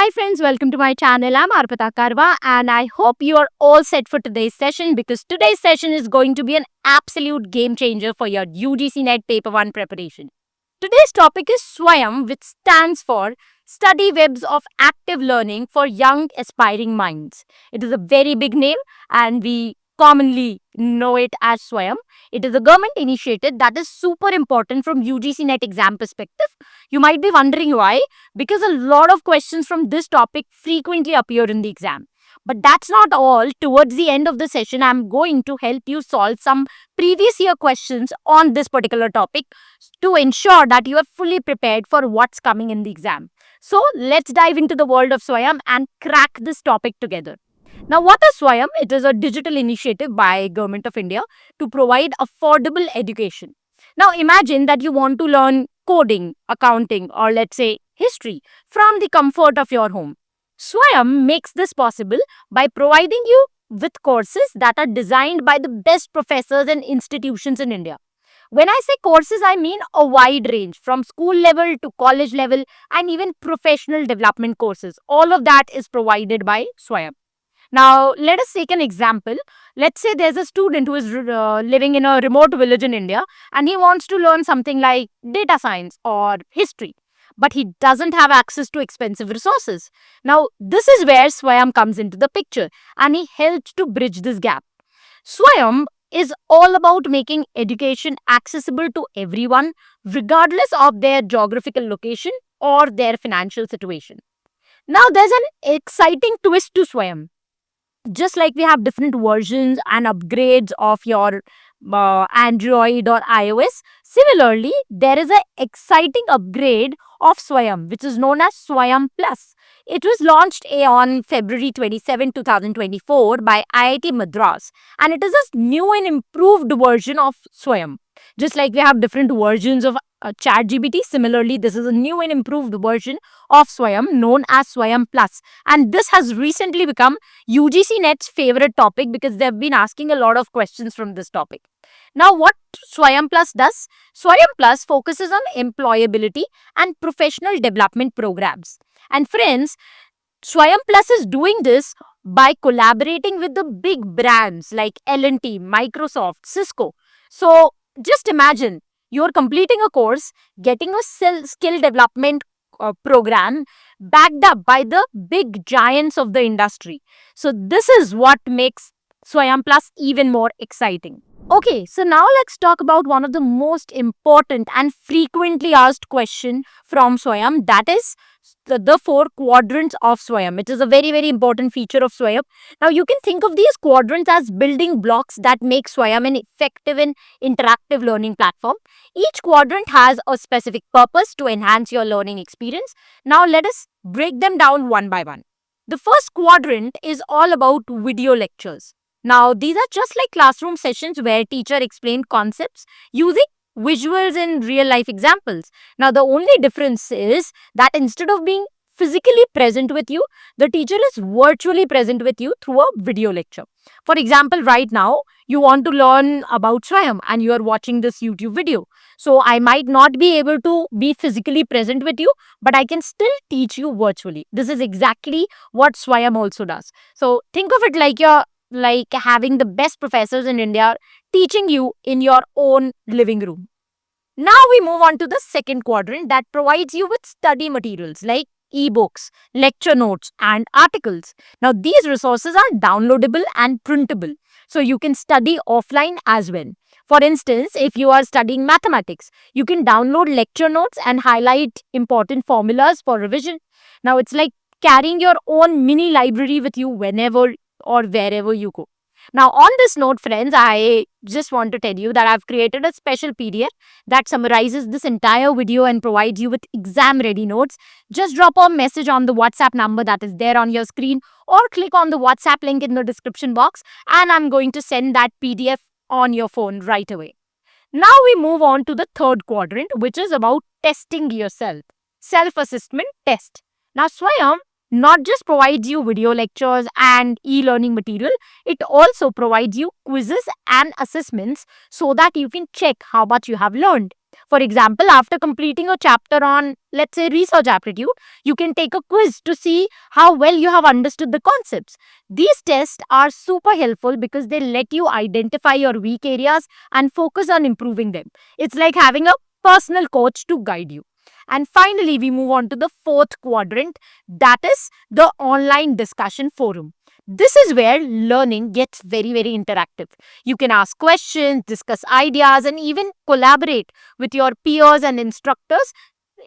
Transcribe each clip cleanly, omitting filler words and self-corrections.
Hi friends, welcome to my channel. I'm Arpita Karwa and I hope you are all set for today's session because today's session is going to be an absolute game changer for your UGC NET Paper 1 preparation. Today's topic is SWAYAM, which stands for Study Webs of Active Learning for Young Aspiring Minds. It is a very big name and we commonly know it as SWAYAM. It is a government initiative that is super important from UGC NET exam perspective. You might be wondering why, because a lot of questions from this topic frequently appear in the exam. But that's not all. Towards the end of the session, I'm going to help you solve some previous year questions on this particular topic to ensure that you are fully prepared for what's coming in the exam. So let's dive into the world of SWAYAM and crack this topic together. Now, what is SWAYAM? It is a digital initiative by Government of India to provide affordable education. Now, imagine that you want to learn coding, accounting, or let's say history from the comfort of your home. SWAYAM makes this possible by providing you with courses that are designed by the best professors and institutions in India. When I say courses, I mean a wide range from school level to college level and even professional development courses. All of that is provided by SWAYAM. Now, let us take an example. Let's say there's a student who is living in a remote village in India and he wants to learn something like data science or history, but he doesn't have access to expensive resources. Now, this is where SWAYAM comes into the picture and he helps to bridge this gap. SWAYAM is all about making education accessible to everyone, regardless of their geographical location or their financial situation. Now, there's an exciting twist to SWAYAM. Just like we have different versions and upgrades of your Android or iOS, similarly, there is an exciting upgrade of SWAYAM, which is known as SWAYAM Plus. It was launched on February 27, 2024 by IIT Madras, and it is a new and improved version of SWAYAM. Just like we have different versions of ChatGPT, similarly, this is a new and improved version of SWAYAM known as SWAYAM Plus. And this has recently become UGC NET's favorite topic because they've been asking a lot of questions from this topic. Now, what SWAYAM Plus does? SWAYAM Plus focuses on employability and professional development programs. And friends, SWAYAM Plus is doing this by collaborating with the big brands like L&T, Microsoft, Cisco. So, just imagine you're completing a course, getting a skill development program backed up by the big giants of the industry. So, this is what makes SWAYAM Plus even more exciting. Okay, so now let's talk about one of the most important and frequently asked question from SWAYAM, that is the four quadrants of SWAYAM. It is a very, very important feature of SWAYAM. Now, you can think of these quadrants as building blocks that make SWAYAM an effective and interactive learning platform. Each quadrant has a specific purpose to enhance your learning experience. Now, let us break them down one by one. The first quadrant is all about video lectures. Now, these are just like classroom sessions where teacher explained concepts using visuals and real life examples. Now, the only difference is that instead of being physically present with you, the teacher is virtually present with you through a video lecture. For example, right now, you want to learn about SWAYAM and you are watching this YouTube video. So, I might not be able to be physically present with you, but I can still teach you virtually. This is exactly what SWAYAM also does. So, think of it like having the best professors in India teaching you in your own living room. Now we move on to the second quadrant that provides you with study materials like ebooks, lecture notes, and articles. Now these resources are downloadable and printable, so you can study offline as well. For instance, if you are studying mathematics, you can download lecture notes and highlight important formulas for revision. Now it's like carrying your own mini library with you whenever or wherever you go. Now, on this note, friends, I just want to tell you that I've created a special PDF that summarizes this entire video and provides you with exam ready notes. Just drop a message on the WhatsApp number that is there on your screen or click on the WhatsApp link in the description box and I'm going to send that PDF on your phone right away. Now we move on to the third quadrant, which is about testing yourself. Self-assessment test. Now, SWAYAM not just provides you video lectures and e-learning material, it also provides you quizzes and assessments so that you can check how much you have learned. For example, after completing a chapter on, let's say, research aptitude, you can take a quiz to see how well you have understood the concepts. These tests are super helpful because they let you identify your weak areas and focus on improving them. It's like having a personal coach to guide you. And finally, we move on to the fourth quadrant, that is the online discussion forum. This is where learning gets very, very interactive. You can ask questions, discuss ideas, and even collaborate with your peers and instructors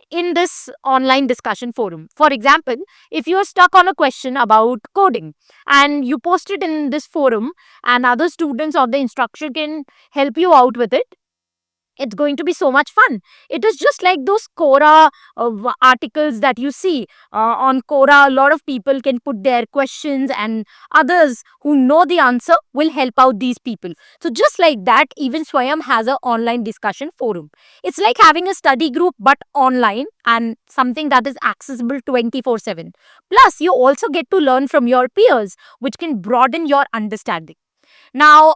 in this online discussion forum. For example, if you're stuck on a question about coding and you post it in this forum, and other students or the instructor can help you out with it, it's going to be so much fun. It is just like those Quora articles that you see on Quora. A lot of people can put their questions, and others who know the answer will help out these people. So, just like that, even Swayam has an online discussion forum. It's like having a study group but online, and something that is accessible 24/7. Plus, you also get to learn from your peers, which can broaden your understanding. Now,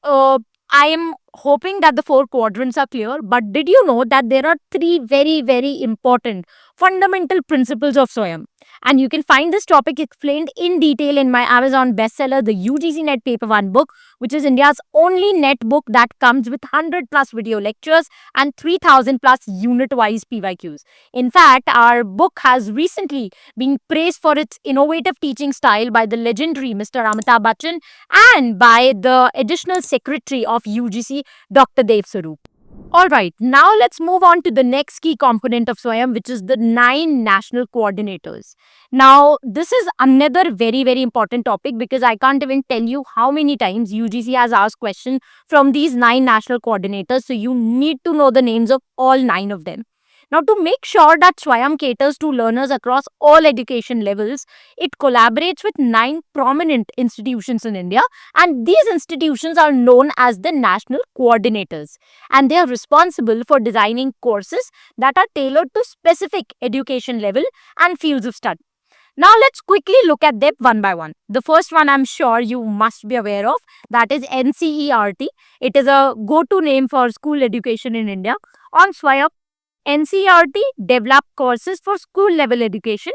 I am hoping that the four quadrants are clear, but did you know that there are three very, very important fundamental principles of Swayam? And you can find this topic explained in detail in my Amazon bestseller, the UGC Net Paper 1 book, which is India's only net book that comes with 100 plus video lectures and 3000 plus unit wise PYQs. In fact, our book has recently been praised for its innovative teaching style by the legendary Mr. Amitabh Bachchan and by the additional secretary of UGC, Dr. Dev Saroop. Alright, now let's move on to the next key component of Swayam, which is the 9 national coordinators. Now, this is another very, very important topic because I can't even tell you how many times UGC has asked questions from these 9 national coordinators. So, you need to know the names of all 9 of them. Now, to make sure that Swayam caters to learners across all education levels, it collaborates with 9 prominent institutions in India, and these institutions are known as the national coordinators, and they are responsible for designing courses that are tailored to specific education level and fields of study. Now, let's quickly look at them one by one. The first one I'm sure you must be aware of, that is NCERT. It is a go-to name for school education in India. On Swayam, NCERT develop courses for school level education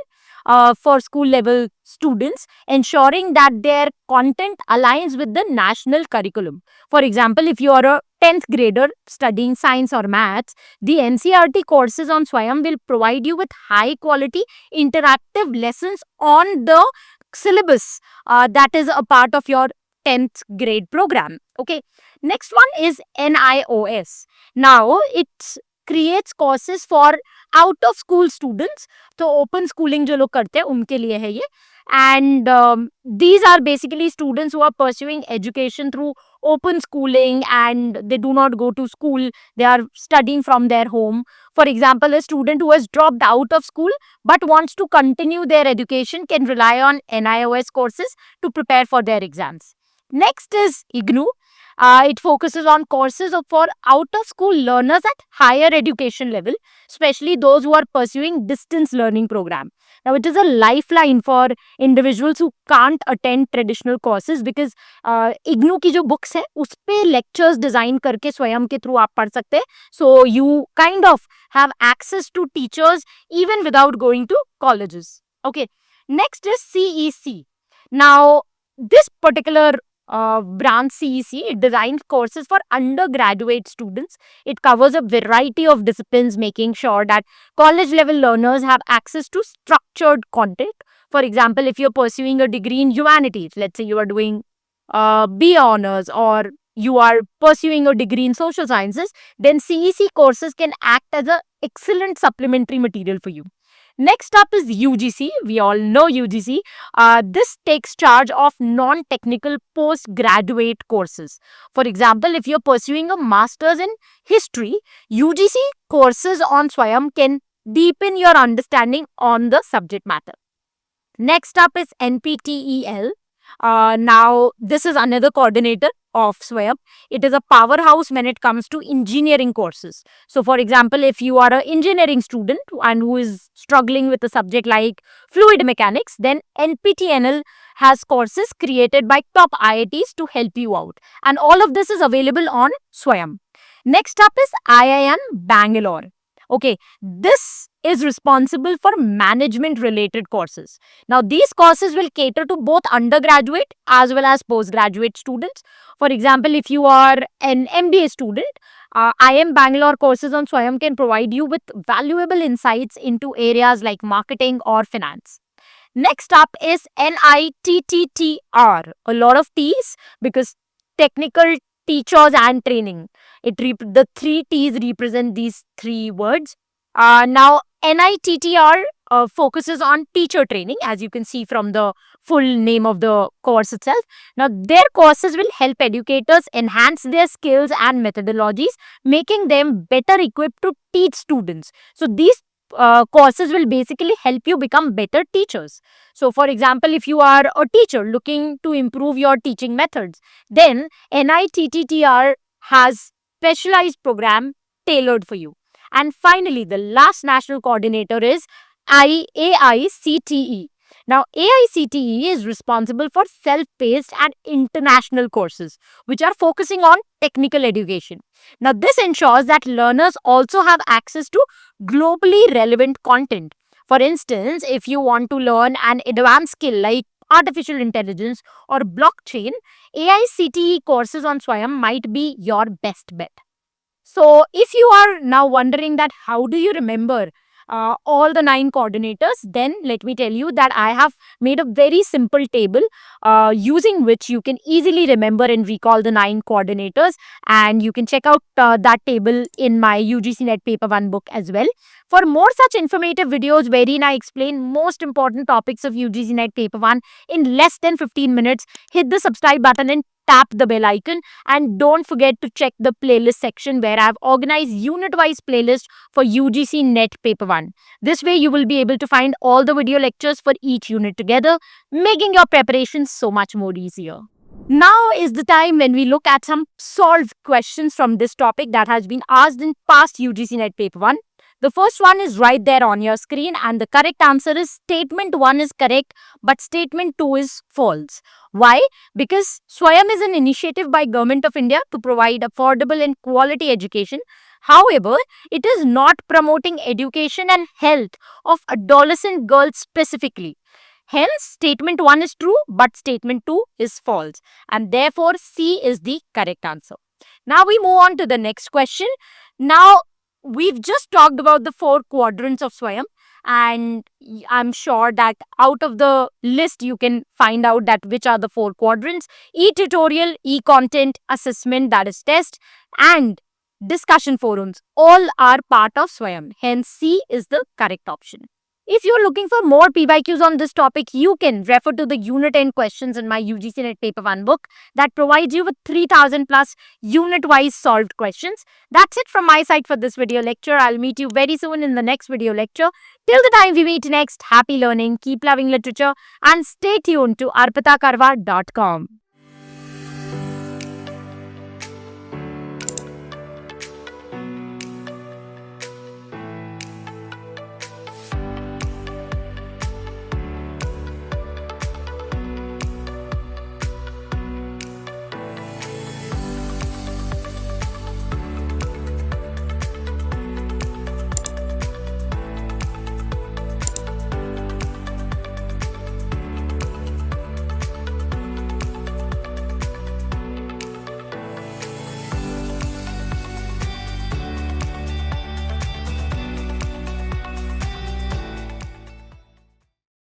for school level students, ensuring that their content aligns with the national curriculum. For example, if you are a 10th grader studying science or maths, the NCERT courses on Swayam will provide you with high quality interactive lessons on the syllabus that is a part of your 10th grade program. Okay. Next one is NIOS. Now, it's creates courses for out of school students. तो open schooling जो लोग करते हैं उनके लिए है ये. And these are basically students who are pursuing education through open schooling and they do not go to school. They are studying from their home. For example, a student who has dropped out of school but wants to continue their education can rely on NIOS courses to prepare for their exams. Next is IGNOU. It focuses on courses for out-of-school learners at higher education level, especially those who are pursuing distance learning program. Now, it is a lifeline for individuals who can't attend traditional courses because IGNOU की जो books है उस पे lectures design करके स्वयं के through आप पढ़ सकते हैं. So, you kind of have access to teachers even without going to colleges. Okay. Next is CEC. Now, this particular branch CEC, it designs courses for undergraduate students. It covers a variety of disciplines, making sure that college level learners have access to structured content. For example, if you're pursuing a degree in humanities, let's say you are doing BA honors or you are pursuing a degree in social sciences, then CEC courses can act as an excellent supplementary material for you. Next up is UGC. We all know UGC. This takes charge of non-technical postgraduate courses. For example, if you're pursuing a master's in history, UGC courses on Swayam can deepen your understanding on the subject matter. Next up is NPTEL. Now, this is another coordinator of Swayam. It is a powerhouse when it comes to engineering courses. So, for example, if you are an engineering student and who is struggling with a subject like fluid mechanics, then NPTEL has courses created by top IITs to help you out. And all of this is available on Swayam. Next up is IIM Bangalore. Okay, this is responsible for management related courses. Now, these courses will cater to both undergraduate as well as postgraduate students. For example, if you are an MBA student, IIM Bangalore courses on Swayam can provide you with valuable insights into areas like marketing or finance. Next up is NITTTR. A lot of T's because technical teachers and training. The three T's represent these three words. Now, NITTR focuses on teacher training, as you can see from the full name of the course itself. Now, their courses will help educators enhance their skills and methodologies, making them better equipped to teach students. So, these courses will basically help you become better teachers. So, for example, if you are a teacher looking to improve your teaching methods, then NITTTR has specialized program tailored for you. And finally, the last national coordinator is AICTE. Now, AICTE is responsible for self-paced and international courses, which are focusing on technical education. Now, this ensures that learners also have access to globally relevant content. For instance, if you want to learn an advanced skill like artificial intelligence or blockchain, AICTE courses on Swayam might be your best bet. So, if you are now wondering that how do you remember all the 9 coordinators, then let me tell you that I have made a very simple table using which you can easily remember and recall the 9 coordinators, and you can check out that table in my UGC Net Paper 1 book as well. For more such informative videos wherein I explain most important topics of UGC Net Paper 1 in less than 15 minutes, hit the subscribe button and tap the bell icon, and don't forget to check the playlist section where I've organized unit-wise playlist for UGC Net Paper 1. This way you will be able to find all the video lectures for each unit together, making your preparation so much more easier. Now is the time when we look at some solved questions from this topic that has been asked in past UGC Net Paper 1. The first one is right there on your screen, and the correct answer is statement 1 is correct, but statement 2 is false. Why? Because Swayam is an initiative by Government of India to provide affordable and quality education. However, it is not promoting education and health of adolescent girls specifically. Hence, statement 1 is true, but statement 2 is false. And therefore, C is the correct answer. Now we move on to the next question. Now, we've just talked about the 4 quadrants of Swayam, and I'm sure that out of the list you can find out that which are the 4 quadrants: e-tutorial, e-content, assessment, that is test, and discussion forums. All are part of Swayam. Hence, C is the correct option. If you're looking for more PYQs on this topic, you can refer to the Unit 10 questions in my UGC Net Paper 1 book that provides you with 3000 plus unit-wise solved questions. That's it from my side for this video lecture. I'll meet you very soon in the next video lecture. Till the time we meet next, happy learning, keep loving literature, and stay tuned to arpitakarwa.com.